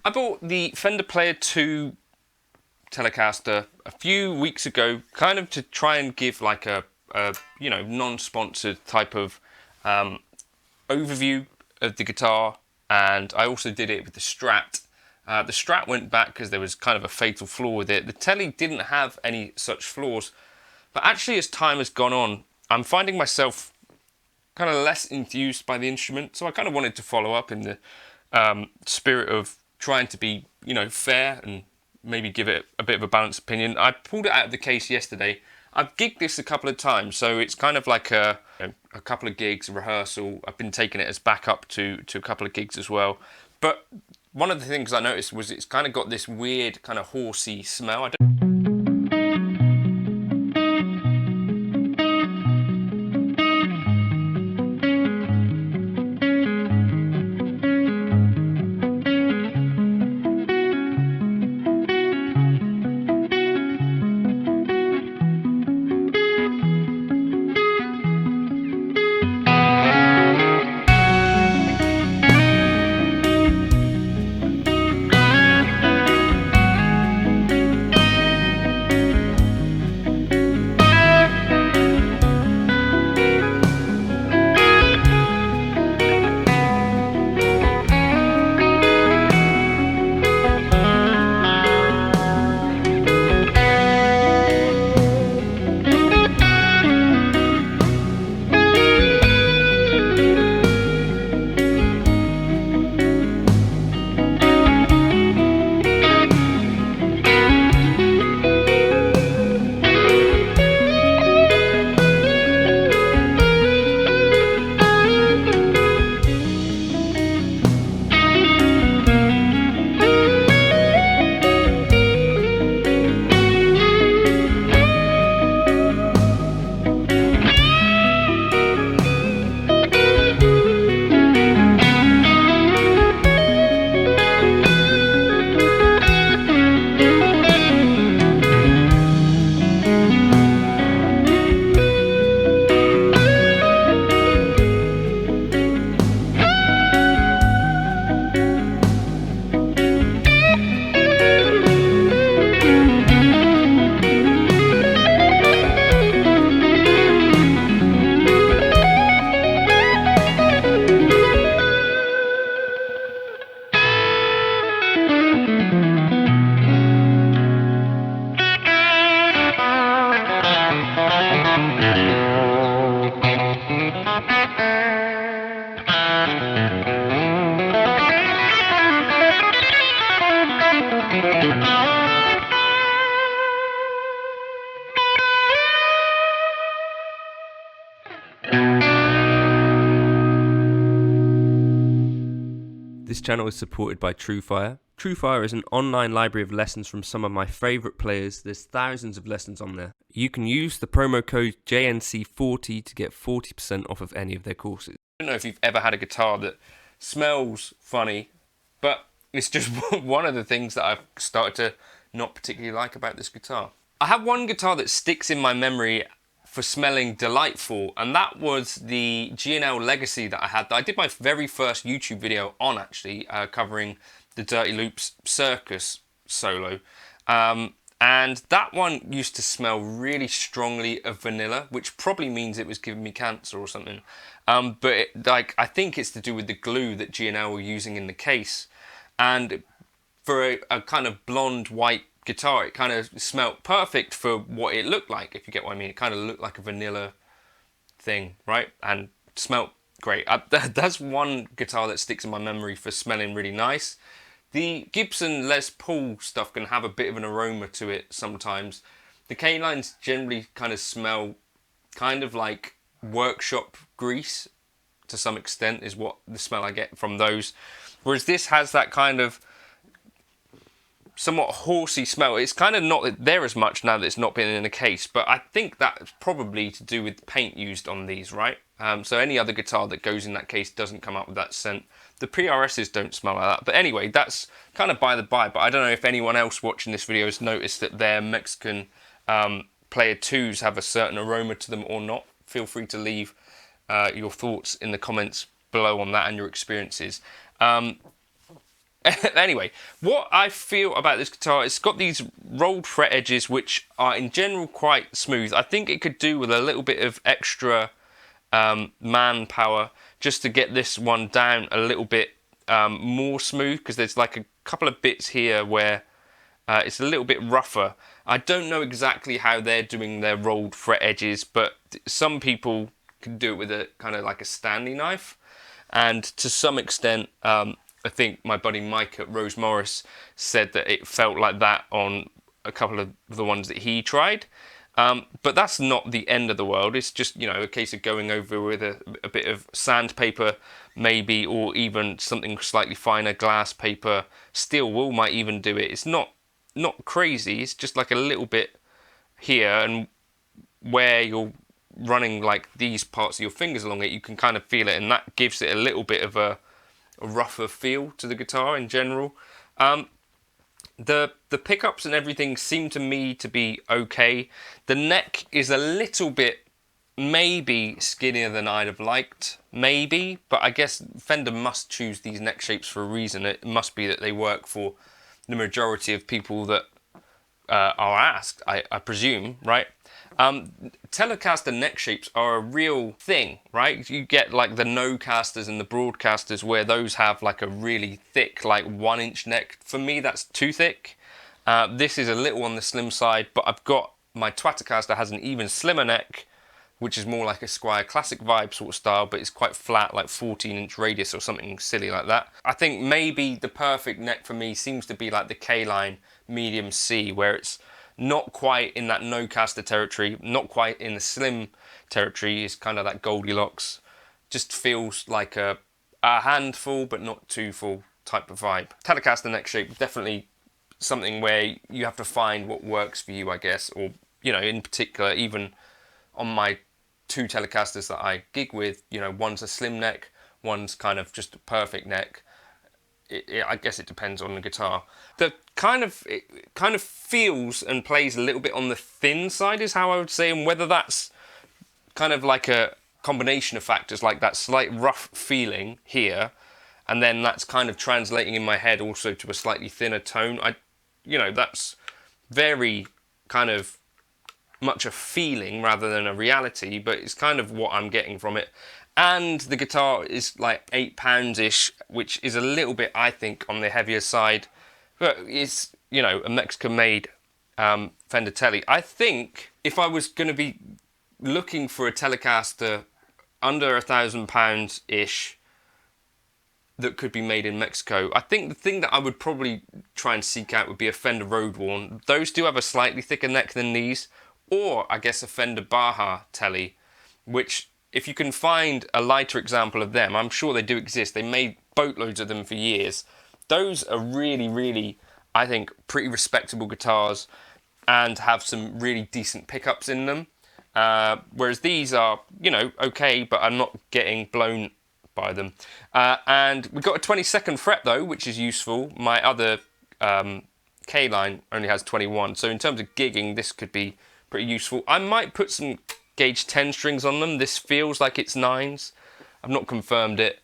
I bought the Fender Player 2 Telecaster a few weeks ago, kind of to try and give like a non-sponsored type of overview of the guitar, and I also did it with the Strat. The Strat went back because there was kind of a fatal flaw with it. The Tele didn't have any such flaws, but actually as time has gone on, I'm finding myself kind of less enthused by the instrument, so I kind of wanted to follow up in the spirit of trying to be, fair and maybe give it a bit of a balanced opinion. I pulled it out of the case yesterday. I've gigged this a couple of times, so it's kind of like a couple of gigs, a rehearsal. I've been taking it as backup to a couple of gigs as well. But one of the things I noticed was it's kind of got this weird kind of horsey smell. This channel is supported by TrueFire. TrueFire is an online library of lessons from some of my favourite players. There's thousands of lessons on there. You can use the promo code JNC40 to get 40% off of any of their courses. I don't know if you've ever had a guitar that smells funny, but it's just one of the things that I've started to not particularly like about this guitar. I have one guitar that sticks in my memory for smelling delightful, and that was the G&L Legacy that I had. I did my very first YouTube video on, actually, covering the Dirty Loops Circus solo. And that one used to smell really strongly of vanilla, which probably means it was giving me cancer or something. But I think it's to do with the glue that G&L were using in the case. And for a kind of blonde white guitar, it kind of smelled perfect for what it looked like, if you get what I mean. It kind of looked like a vanilla thing, right? And smelled great. That's one guitar that sticks in my memory for smelling really nice. The Gibson Les Paul stuff can have a bit of an aroma to it sometimes. The K-lines generally kind of smell kind of like workshop grease to some extent, is what the smell I get from those. Whereas this has that kind of somewhat horsey smell. It's kind of not there as much now that it's not been in a case, but I think that's probably to do with paint used on these, right? So any other guitar that goes in that case doesn't come up with that scent. The PRSs don't smell like that. But anyway, that's kind of by the by, but I don't know if anyone else watching this video has noticed that their Mexican Player 2s have a certain aroma to them or not. Feel free to leave your thoughts in the comments below on that and your experiences. Anyway, what I feel about this guitar, it's got these rolled fret edges which are in general quite smooth. I think it could do with a little bit of extra manpower just to get this one down a little bit more smooth, because there's like a couple of bits here where it's a little bit rougher. I don't know exactly how they're doing their rolled fret edges, but some people can do it with a kind of like a Stanley knife, and to some extent I think my buddy Mike at Rose Morris said that it felt like that on a couple of the ones that he tried. But that's not the end of the world. It's just, you know, a case of going over with a bit of sandpaper maybe, or even something slightly finer, glass paper. Steel wool might even do it. It's not crazy. It's just like a little bit here, and where you're running like these parts of your fingers along it, you can kind of feel it, and that gives it a little bit of a rougher feel to the guitar in general. The pickups and everything seem to me to be okay. The neck is a little bit maybe skinnier than I'd have liked, maybe, but I guess Fender must choose these neck shapes for a reason. It must be that they work for the majority of people that are asked, I presume, right? Telecaster neck shapes are a real thing, right? You get like the no-casters and the broadcasters where those have like a really thick, like 1-inch neck. For me, that's too thick. This is a little on the slim side, but I've got my Twattercaster has an even slimmer neck, which is more like a Squire Classic vibe sort of style, but it's quite flat, like 14-inch radius or something silly like that. I think maybe the perfect neck for me seems to be like the K-line medium C, where it's not quite in that no-caster territory, not quite in the slim territory. It's kind of that Goldilocks. Just feels like a handful, but not too full type of vibe. Telecaster neck shape, definitely something where you have to find what works for you, I guess. Or, you know, in particular, even on my 2 Telecasters that I gig with, you know, one's a slim neck, one's kind of just a perfect neck. I guess it depends on the guitar. It kind of feels and plays a little bit on the thin side is how I would say, and whether that's kind of like a combination of factors, like that slight rough feeling here, and then that's kind of translating in my head also to a slightly thinner tone. You know, that's very kind of much a feeling rather than a reality, but it's kind of what I'm getting from it. And the guitar is like £8-ish, which is a little bit, I think, on the heavier side. But it's, you know, a Mexican-made Fender Tele. I think if I was going to be looking for a Telecaster under £1,000-ish that could be made in Mexico, I think the thing that I would probably try and seek out would be a Fender Road Worn. Those do have a slightly thicker neck than these, or I guess a Fender Baja Tele, which, if you can find a lighter example of them, I'm sure they do exist. They made boatloads of them for years. Those are really, really, I think, pretty respectable guitars and have some really decent pickups in them. Whereas these are, you know, okay, but I'm not getting blown by them. And we've got a 22nd fret though, which is useful. My other K-line only has 21. So in terms of gigging, this could be pretty useful. I might put some gauge 10 strings on them. This feels like it's 9s. I've not confirmed it.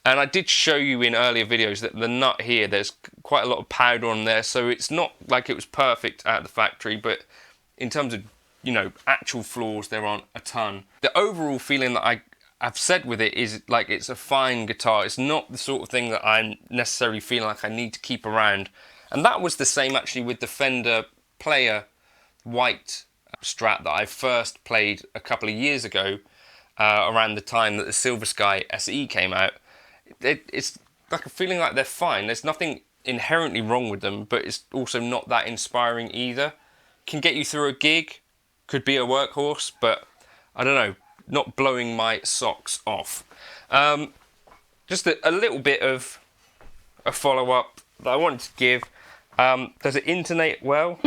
And I did show you in earlier videos that the nut here, there's quite a lot of powder on there, so it's not like it was perfect at the factory, but in terms of, you know, actual flaws, there aren't a ton. The overall feeling that I've said with it is like it's a fine guitar. It's not the sort of thing that I'm necessarily feeling like I need to keep around. And that was the same actually with the Fender Player White Strat that I first played a couple of years ago, around the time that the Silver Sky SE came out. It's like a feeling like they're fine. There's nothing inherently wrong with them, but it's also not that inspiring either. Can get you through a gig, could be a workhorse, but I don't know, not blowing my socks off. Just a little bit of a follow-up that I wanted to give. Does it intonate well?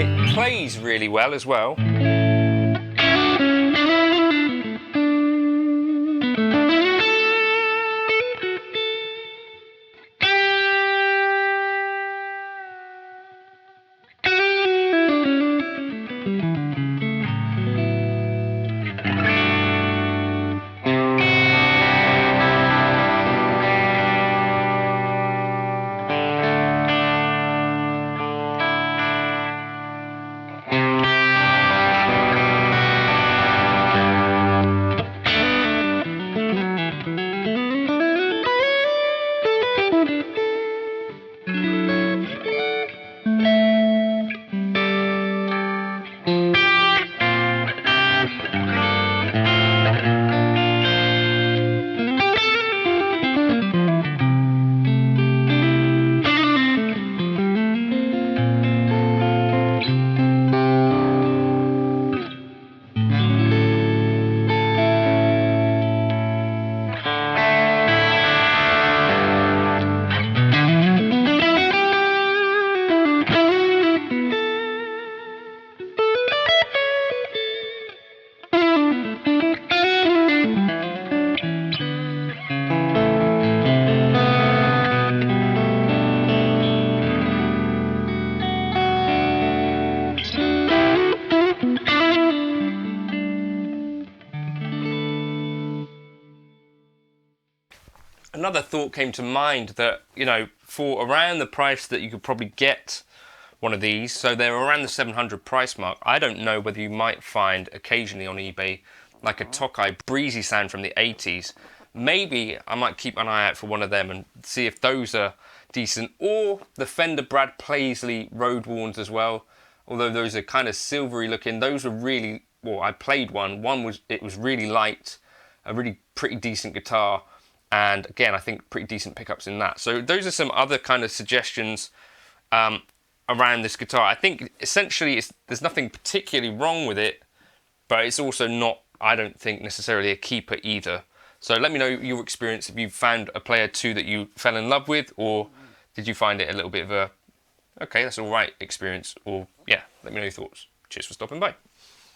It plays really well as well. another thought came to mind that, you know, for around the price that you could probably get one of these, so they're around the 700 price mark, I don't know whether you might find occasionally on eBay like a Tokai breezy sound from the 80s. Maybe I might keep an eye out for one of them and see if those are decent, or the Fender Brad Paisley Road Warns as well, although those are kind of silvery looking. Those were really, well, I played one was, it was really light, a really pretty decent guitar, and again I think pretty decent pickups in that. So those are some other kind of suggestions around this guitar. I think essentially there's nothing particularly wrong with it, but it's also not, I don't think, necessarily a keeper either. So let me know your experience, if you found a player 2 that you fell in love with, or did you find it a little bit of a, okay, that's all right experience, or yeah, let me know your thoughts. Cheers for stopping by.